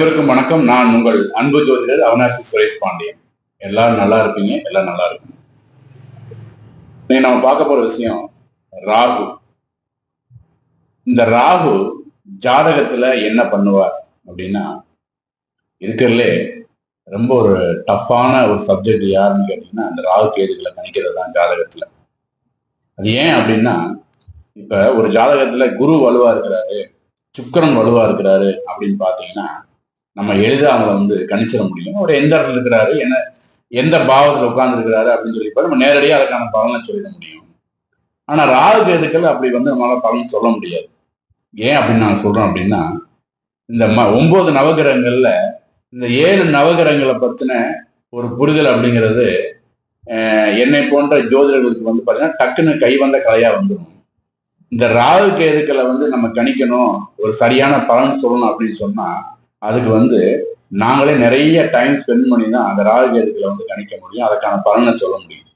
அனைவருக்கும் வணக்கம். நான் உங்கள் அன்பு ஜோதிடர் அவினாசி சுரேஷ் பாண்டியன். எல்லாரும் நல்லா இருப்பீங்க, எல்லாம் நல்லா இருக்கும். இன்னைக்கு நம்ம பார்க்க போற விஷயம் ராகு. இந்த ராகு ஜாதகத்துல என்ன பண்ணுவார் அப்படின்னா, இருக்கிறதுலே ரொம்ப ஒரு டஃப்பான ஒரு சப்ஜெக்ட் யாருன்னு கேட்டீங்கன்னா, அந்த ராகு கேதுகளை கணிக்கிறது தான் ஜாதகத்துல. அது ஏன் அப்படின்னா, இப்ப ஒரு ஜாதகத்துல குரு வலுவா இருக்கிறாரு, சுக்கிரன் வலுவா இருக்கிறாரு அப்படின்னு பாத்தீங்கன்னா, நம்ம எளிதாக அவங்களை கணிச்சிட முடியும். அவர் எந்த இடத்துல இருக்கிறாரு, எந்த பாவத்தில் உட்கார்ந்து இருக்கிறாரு அப்படின்னு சொல்லி நம்ம நேரடியாக அதுக்கான பலனை சொல்லிட முடியும். ஆனா ராகு கேதுக்கள் அப்படி நம்மளால பலன் சொல்ல முடியாது. ஏன் அப்படின்னு நான் சொல்றேன் அப்படின்னா, இந்த 9 நவகிரகங்கள்ல இந்த 7 நவகிரகங்களை பத்தின ஒரு புரிதல் அப்படிங்கிறது என்னை போன்ற ஜோதிடர்களுக்கு பாத்தீங்கன்னா டக்குன்னு கை வந்த கலையா வந்துடும். இந்த ராகு கேதுக்களை நம்ம கணிக்கணும், ஒரு சரியான பலன் சொல்லணும் அப்படின்னு சொன்னா அதுக்கு நாங்களே நிறைய டைம் ஸ்பெண்ட் பண்ணி தான் அந்த ராகு கேதுக்களை கணிக்க முடியும், அதுக்கான பலனை சொல்ல முடியும்.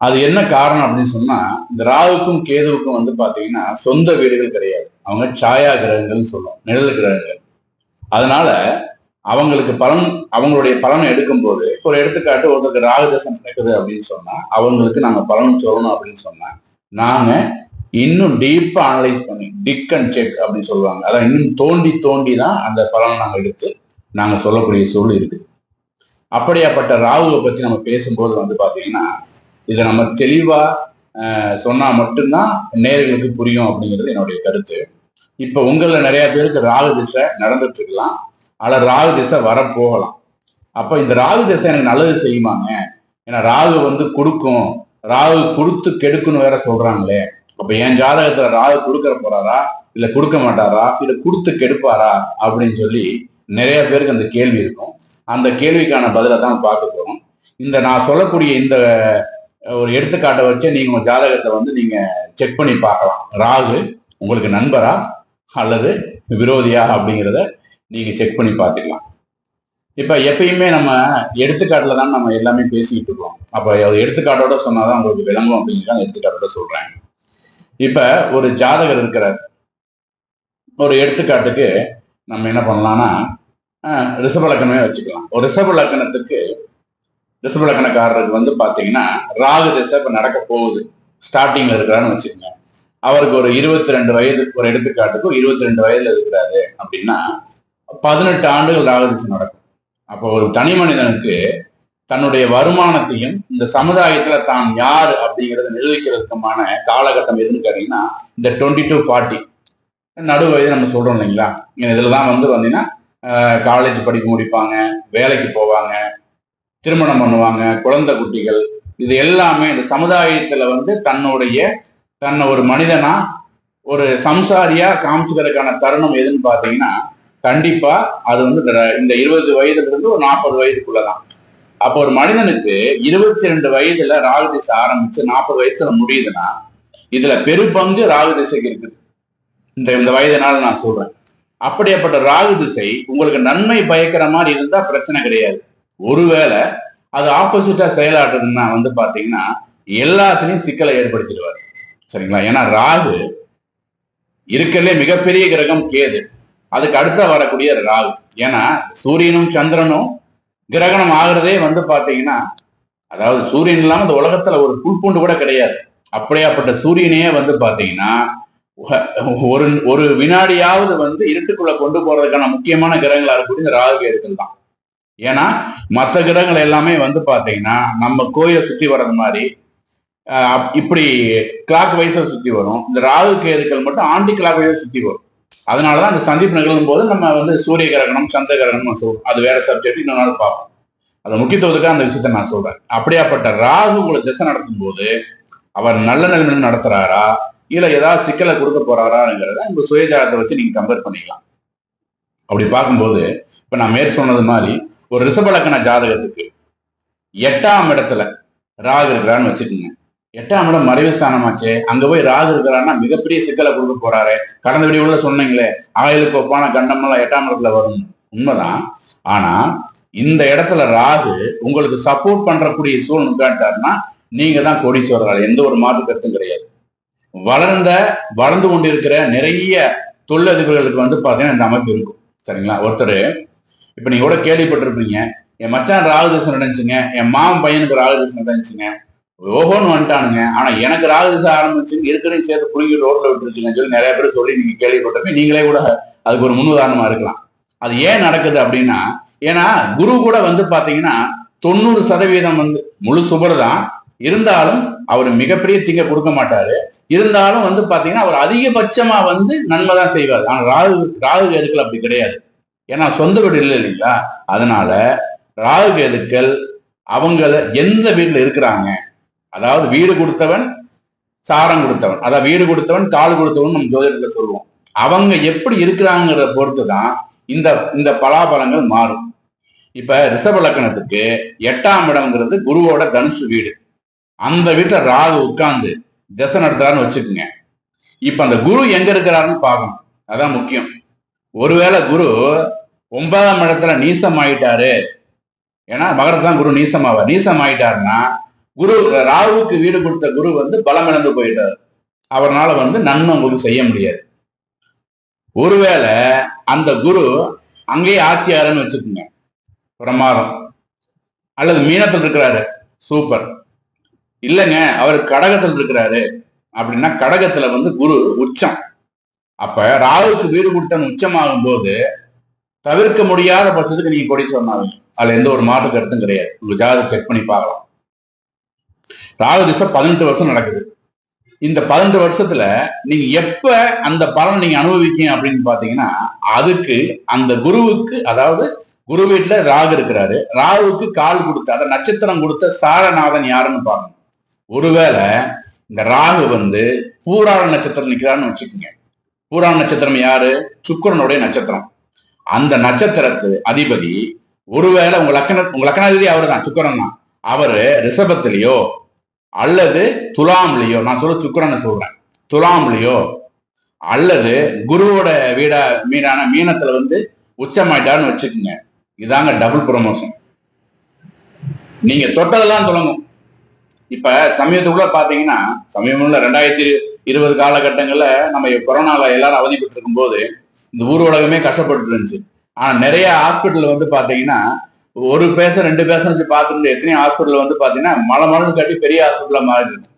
அது என்ன காரணம் அப்படின்னு சொன்னா, இந்த ராகுக்கும் கேதுவுக்கும் பாத்தீங்கன்னா சொந்த வீடுகள் கிடையாது. அவங்க சாயா கிரகங்கள்னு சொல்லுவோம், நிழல் கிரகங்கள். அதனால அவங்களுக்கு அவங்களுடைய பலனை எடுக்கும் போது, ஒரு எடுத்துக்காட்டு ஒருத்தருக்கு ராகு தசை நடக்குது அப்படின்னு சொன்னா அவங்களுக்கு நாங்க பலன் சொல்லணும் அப்படின்னு சொன்னா நாங்க இன்னும் டீப்பா அனலைஸ் பண்ணி டிக் அண்ட் செக் அப்படின்னு சொல்லுவாங்க. அதான் இன்னும் தோண்டி தான் அந்த பலனை நாங்க எடுத்து நாங்க சொல்லக்கூடிய சூழல் இருக்குது. அப்படியாப்பட்ட ராகுவை பத்தி நம்ம பேசும்போது பாத்தீங்கன்னா, இதை நம்ம தெளிவா சொன்னா மட்டும்தான் நேயர்களுக்கு புரியும் அப்படிங்கிறது என்னுடைய கருத்து. இப்ப உங்கள நிறைய பேருக்கு ராகு திசை நடந்துட்டு இருக்கலாம், ஆனா ராகு திசை வரப்போகலாம். அப்ப இந்த ராகு திசை எனக்கு நல்லது செய்யுமாங்க? ஏன்னா ராகு கொடுக்கும், ராகு கொடுத்து கெடுக்குன்னு வேற சொல்றாங்களே. அப்ப என் ஜாதகத்துல ராகு கொடுக்கற போறாரா, இல்ல கொடுக்க மாட்டாரா, இல்ல கொடுத்து கெடுப்பாரா அப்படின்னு சொல்லி நிறைய பேருக்கு அந்த கேள்வி இருக்கும். அந்த கேள்விக்கான பதிலை தான் பார்க்க போறோம். இந்த நான் சொல்லக்கூடிய இந்த ஒரு எடுத்துக்காட்டை வச்சு நீங்க உங்க ஜாதகத்தை நீங்க செக் பண்ணி பார்க்கலாம். ராகு உங்களுக்கு நண்பரா அல்லது விரோதியா அப்படிங்கிறத நீங்க செக் பண்ணி பார்த்துக்கலாம். இப்ப எப்பயுமே நம்ம எடுத்துக்காட்டுல தான் நம்ம எல்லாமே பேசிக்கிட்டு இருக்கோம். அப்ப எடுத்துக்காட்டோட சொன்னாதான் உங்களுக்கு விளங்கும் அப்படிங்கிறத எடுத்துக்காட்டோட சொல்றேன். இப்ப ஒரு ஜாதகர் இருக்கிறார். ஒரு எடுத்துக்காட்டுக்கு நம்ம என்ன பண்ணலாம்னா, ரிஷப லக்னமே வச்சுக்கலாம். ஒரு ரிஷப லக்னக்காரருக்கு பாத்தீங்கன்னா ராகு திசை இப்ப நடக்க போகுது, ஸ்டார்டிங்ல இருக்கிறான்னு வச்சுக்கோங்க. அவருக்கு ஒரு 22 வயது, ஒரு எடுத்துக்காட்டுக்கு 22 வயதுல இருக்கிறாரு அப்படின்னா 18 ஆண்டுகள் ராகு திசை நடக்கும். அப்போ ஒரு தனி மனிதனுக்கு தன்னுடைய வருமானத்தையும் இந்த சமுதாயத்துல தான் யார் அப்படிங்கிறத நிரூபிக்கிறதுக்குமான காலகட்டம் எதுன்னு கேட்டீங்கன்னா இந்த 20 to 40 நடு வயது நம்ம சொல்றோம் இல்லைங்களா. இதுலதான் வந்தீங்கன்னா காலேஜ் படிக்க முடிப்பாங்க, வேலைக்கு போவாங்க, திருமணம் பண்ணுவாங்க, குழந்தை குட்டிகள், இது எல்லாமே இந்த சமுதாயத்துல தன்னை ஒரு மனிதனா ஒரு சம்சாரியா காமிச்சுக்கிறதுக்கான தருணம் எதுன்னு பாத்தீங்கன்னா கண்டிப்பா அது இந்த 20 வயதுல இருந்து ஒரு 40 வயதுக்குள்ளதான். அப்போ ஒரு மனிதனுக்கு 22 வயதுல ராகு திசை ஆரம்பிச்சு 40 வயசுல முடியுதுன்னா இதுல பெரும்பங்கு ராகு திசைக்கு இருக்குது. இந்த வயதுனால நான் சொல்றேன். அப்படியாப்பட்ட ராகு திசை உங்களுக்கு நன்மை பயக்கிற மாதிரி இருந்தா பிரச்சனை கிடையாது. ஒருவேளை அது ஆப்போசிட்டா செயலாற்றுதுன்னா பாத்தீங்கன்னா எல்லாத்துலயும் சிக்கலை ஏற்படுத்திடுவார். சரிங்களா? ஏன்னா ராகு இருக்கிறதுலே மிகப்பெரிய கிரகம் கேது, அதுக்கு அடுத்த வரக்கூடிய ராகு. ஏன்னா சூரியனும் சந்திரனும் கிரகணம் ஆகுறதே பாத்தீங்கன்னா, அதாவது சூரியன் இல்லாம இந்த உலகத்துல ஒரு புல்பூண்டு கூட கிடையாது. அப்படியாப்பட்ட சூரியனையே பாத்தீங்கன்னா ஒரு வினாடியாவது இருட்டுக்குள்ள கொண்டு போறதுக்கான முக்கியமான கிரகங்களா இருக்கக்கூடிய இந்த ராகு கேதுக்கள் தான். ஏன்னா மற்ற கிரகங்கள் எல்லாமே பாத்தீங்கன்னா நம்ம கோயிலை சுத்தி வர்றது மாதிரி இப்படி கிளாக் வைஸா சுத்தி வரும். இந்த ராகு கேதுக்கள் மட்டும் ஆண்டி கிளாக் வைஸா சுத்தி வரும். அதனாலதான் அந்த சந்திப்பு நிகழும் போது நம்ம சூரிய கிரகணம், சந்திர கிரகணம் சொல்றோம். அது வேற சப்ஜெக்ட், இன்னொரு நாள் பார்ப்போம். அந்த முக்கியத்துவத்துக்காக அந்த விஷயத்த நான் சொல்றேன். அப்படியாப்பட்ட ராகு உங்களை திசை நடத்தும் போது அவர் நல்ல நிலைமையில நடத்துறாரா இல்ல ஏதாவது சிக்கலை கொடுக்க போறாராங்கிறத உங்க சுயஜாதத்தை வச்சு நீங்க கம்பேர் பண்ணிக்கலாம். அப்படி பார்க்கும்போது இப்ப நான் மேற் சொன்னது மாதிரி ஒரு ரிஷப லக்ன ஜாதகத்துக்கு 8ஆம் இடத்துல ராகு இருக்கிறான்னு வச்சுக்கோங்க. 8ஆம் இடம் மறைவு ஸ்தானமாச்சே, அங்க போய் ராகு இருக்கிறான்னா மிகப்பெரிய சிக்கலை கொடுக்க போறாரு. கடந்த வீடியோல சொன்னீங்களே ஆயுளுக்கு ஒப்பான கண்டமெல்லாம் 8ஆம் இடத்துல வரும், உண்மைதான். ஆனா இந்த இடத்துல ராகு உங்களுக்கு சப்போர்ட் பண்றக்கூடிய சூழ்நிலை காட்டாருன்னா நீங்க தான் கோடீஸ்வரர்கள், எந்த ஒரு மாற்று கருத்தும் கிடையாது. வளர்ந்து கொண்டிருக்கிற நிறைய தொழிலதிபர்களுக்கு பாத்தீங்கன்னா இந்த அமைப்பு இருக்கும். சரிங்களா? ஒருத்தர் இப்ப நீங்க கூட கேள்விப்பட்டிருப்பீங்க, என் மச்சான் ராகுதசம் நடந்துச்சுங்க, என் மாமன் பையனுக்கு ராகுதசம் நடந்துச்சுங்க, ஓஹோன்னு வந்துட்டானுங்க, ஆனா எனக்கு ராகுதசம் ஆரம்பிச்சுன்னு இருக்கிறதையும் சேர்த்து புடுங்கி ரோட்ல விட்டுருச்சுங்க சொல்லி நிறைய பேர் சொல்லி நீங்க கேள்விப்பட்டிருப்பீங்க. நீங்களே கூட அதுக்கு ஒரு முன்னுதாரணமா இருக்கலாம். அது ஏன் நடக்குது அப்படின்னா, ஏன்னா குரு கூட வந்து பாத்தீங்கன்னா 90% வந்து முழு சுபர் தான் இருந்தாலும் அவர் மிகப்பெரிய தீங்க கொடுக்க மாட்டாரு. இருந்தாலும் வந்து பாத்தீங்கன்னா அவர் அதிகபட்சமா வந்து நன்மை தான் செய்வார். ஆனா ராகு கேதுக்கள் அப்படி கிடையாது. ஏன்னா சொந்த வீடு இல்லை இல்லைங்களா? அதனால ராகு கேதுக்கள் அவங்கள எந்த வீட்டுல இருக்கிறாங்க, அதாவது வீடு கொடுத்தவன் சாரம் கொடுத்தவன், அதாவது வீடு கொடுத்தவன் கால் கொடுத்தவன் நம்ம ஜோதிடத்துல சொல்லுவோம். அவங்க எப்படி இருக்கிறாங்கிறத பொறுத்துதான் இந்த இந்த பலாபலங்கள் மாறும். இப்ப ரிஷப லக்கணத்துக்கு 8ஆம் இடம்ங்கிறது குருவோட தனுசு வீடு. அந்த வீட்டுல ராகு உட்கார்ந்து திசை நடத்துறாருன்னு வச்சுக்கோங்க. இப்ப அந்த குரு எங்க இருக்கிறாருன்னு பார்க்கணும், அதான் முக்கியம். ஒருவேளை குரு 9ஆம் இடத்துல நீசம் ஆயிட்டாரு, ஏன்னா மகரத்தான் குரு நீசம் ஆயிட்டாருன்னா குரு ராகுவுக்கு வீடு கொடுத்த குரு வந்து பலம் இழந்து போயிட்டாரு. அவரால் வந்து நன்மை உங்களுக்கு செய்ய முடியாது. ஒருவேளை அந்த குரு அங்கேயே ஆட்சியாருன்னு வச்சுக்கோங்க, பிரமாதம். அல்லது மீனத்தில் இருக்கிறாரு, சூப்பர். இல்லைங்க அவர் கடகத்தில் இருக்கிறாரு அப்படின்னா கடகத்துல வந்து குரு உச்சம். அப்ப ராகுக்கு வீடு கொடுத்தவன் உச்சமாகும் போது தவிர்க்க முடியாத பட்சத்துக்கு நீங்க கொடி சொன்னாங்க, அதுல எந்த ஒரு மாற்று கருத்தும் கிடையாது. உங்க ஜாதகம் செக் பண்ணி பார்க்கலாம். ராகு திசை 18 வருஷம் நடக்குது. இந்த 18 வருஷத்துல நீங்க எப்ப அந்த பலனை நீங்க அனுபவிக்கீங்க அப்படின்னு பாத்தீங்கன்னா, அதுக்கு அந்த குருவுக்கு, அதாவது குரு வீட்டுல ராகு இருக்கிறாரு, ராகுவுக்கு கால் கொடுத்த, அதை நட்சத்திரம் கொடுத்த சாரநாதன் யாருன்னு பாருங்க. ஒருவேளை இந்த ராகு வந்து பூராட நட்சத்திரம் நிற்கிறான்னு வச்சுக்கோங்க. பூராட நட்சத்திரம் யாரு? சுக்கிரனுடைய நட்சத்திரம். அந்த நட்சத்திரத்து அதிபதி ஒருவேளை உங்க லக்கணாதிபதி அவரு தான், சுக்கிரன் தான். அவரு ரிஷபத்திலேயோ அல்லது துலாம்லயோ, நான் சுக்கிரனை சொல்றேன், துலாம்லயோ அல்லது குருவோட வீடான மீனத்துல வந்து உச்சமாயிட்டான்னு வச்சுக்கோங்க. இதாங்க டபுள் ப்ரமோஷன். நீங்க தொட்டதெல்லாம் தொடங்கும். இப்ப சமயத்துக்குள்ள பாத்தீங்கன்னா, சமயமுள்ள 2020 காலகட்டங்கள்ல நம்ம கொரோனால எல்லாரும் அவதிப்பட்டு இருக்கும் போது இந்த ஊர் உலகமே கஷ்டப்பட்டு இருந்துச்சு. ஆனா நிறைய ஹாஸ்பிட்டல் வந்து பாத்தீங்கன்னா ஒரு பேச 2 பேச வச்சு பார்த்துட்டு எத்தனையோ ஹாஸ்பிட்டல் வந்து பாத்தீங்கன்னா மலை கட்டி பெரிய ஹாஸ்பிட்டலா மாறி இருக்கு.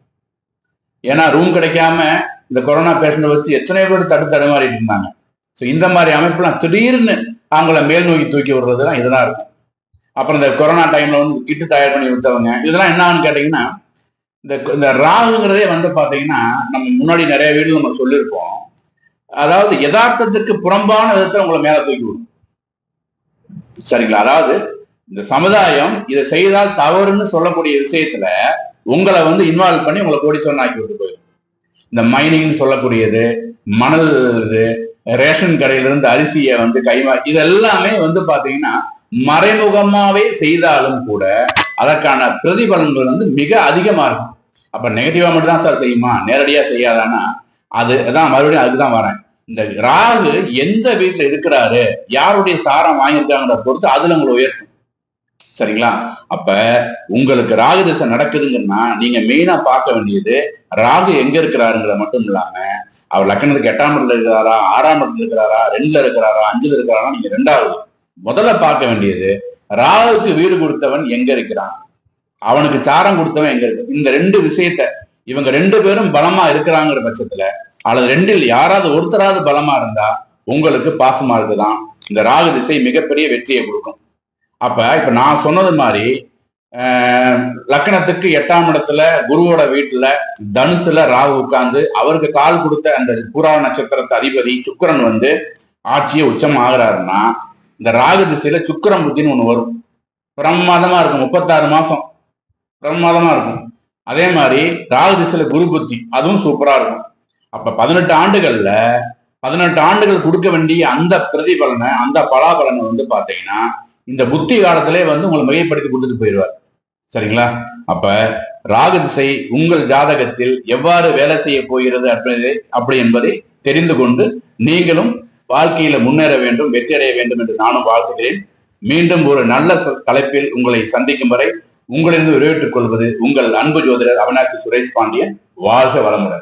ஏன்னா ரூம் கிடைக்காம இந்த கொரோனா பேஷண்ட வச்சு எத்தனை பேர் தடுமாறிட்டு இருந்தாங்க. ஸோ இந்த மாதிரி அமைப்புலாம் திடீர்னு அவங்கள மேல் நோக்கி தூக்கி விடுறதுலாம் இதெல்லாம் இருக்கும். அப்புறம் இந்த கொரோனா டைம்ல வந்து கிட்டு தயார் பண்ணி விட்டவங்க, இதெல்லாம் என்னன்னு கேட்டீங்கன்னா, இந்த ராகுங்கிறதே வந்து பாத்தீங்கன்னா நம்ம முன்னாடி நிறைய வீடு நம்ம சொல்லியிருப்போம். அதாவது யதார்த்தத்துக்கு புறம்பான விதத்துல உங்களை மேல தூக்கி விடும். சரிங்களா? அதாவது இந்த சமுதாயம் இதை செய்தால் தவறுன்னு சொல்லக்கூடிய விஷயத்துல உங்களை வந்து இன்வால்வ் பண்ணி உங்களை கோடீஸ்வரன் ஆக்கி விட்டு போயிடும். இந்த மைனிங்னு சொல்லக்கூடியது, மணல் இது, ரேஷன் கடையிலிருந்து அரிசியை வந்து இது எல்லாமே வந்து பாத்தீங்கன்னா மறைமுகமாவே செய்தாலும் கூட அதற்கான பிரதிபலன்கள் வந்து மிக அதிகமா இருக்கும். அப்ப நெகட்டிவா மட்டும் தான் சார் செய்யுமா, நேரடியா செய்யாதானா? அதுதான் மறுபடியும் அதுக்குதான் வரேன். இந்த ராகு எந்த வீட்டுல இருக்கிறாரு, யாருடைய சாரம் வாங்கியிருக்காங்கிற பொறுத்து அதுல உங்களை உயர்த்தும். சரிங்களா? அப்ப உங்களுக்கு ராகு திசை நடக்குதுங்கன்னா நீங்க மெயினா பார்க்க வேண்டியது ராகு எங்க இருக்கிறாருங்கிற மட்டும் இல்லாம அவர் லக்கணத்துக்கு 8ஆம் இடத்துல இருக்கிறாரா, 6ஆம் இடத்துல இருக்கிறாரா, 2ல இருக்கிறாரா, 5ல இருக்கிறாரா. நீங்க 2வது முதல்ல பார்க்க வேண்டியது ராகுக்கு வீடு கொடுத்தவன் எங்க இருக்கிறான், அவனுக்கு சாரம் கொடுத்தவன் எங்க இருக்கு. இந்த 2 விஷயத்த இவங்க 2 பேரும் பலமா இருக்கிறாங்கிற பட்சத்துல அல்லது 2ல் யாராவது ஒருத்தராவது பலமா இருந்தா உங்களுக்கு பாசமா இருக்குதான் இந்த ராகு திசை மிகப்பெரிய வெற்றியை கொடுக்கும். இப்ப நான் சொன்னது மாதிரி லக்கணத்துக்கு 8ஆம் இடத்துல குருவோட வீட்டுல தனுசுல ராகு உட்கார்ந்து அவருக்கு கால் கொடுத்த அந்த பூராட நட்சத்திரத்து அதிபதி சுக்கிரன் வந்து ஆட்சியை உச்சம் ஆகுறாருன்னா இந்த ராகு திசையில சுக்கிரம் புத்தின்னு ஒண்ணு வரும். பிரமாதமா இருக்கும். 36 மாசம் பிரமாதமா இருக்கும். அதே மாதிரி ராகு திசையில குரு புத்தி, அதுவும் சூப்பரா இருக்கும். அப்ப 18 ஆண்டுகள்ல 18 ஆண்டுகள் கொடுக்க வேண்டிய அந்த பிரதிபலனை, அந்த பலாபலனை வந்து பாத்தீங்கன்னா இந்த புத்தி காலத்திலே வந்து உங்களை மிகைப்படுத்தி கொடுத்துட்டு போயிடுவார். சரிங்களா? அப்ப ராகு திசை உங்கள் ஜாதகத்தில் எவ்வாறு வேலை செய்ய போகிறது அப்படி என்பதை தெரிந்து கொண்டு நீங்களும் வாழ்க்கையில முன்னேற வேண்டும், வெற்றி அடைய வேண்டும் என்று நானும் வாழ்த்துகிறேன். மீண்டும் ஒரு நல்ல தலைப்பில் உங்களை சந்திக்கும் வரை உங்களிருந்து விடைபெற்றுக் கொள்வது உங்கள் அன்பு ஜோதிடர் அவினாசி சுரேஷ் பாண்டியன். வாழ்க வளமுடன்.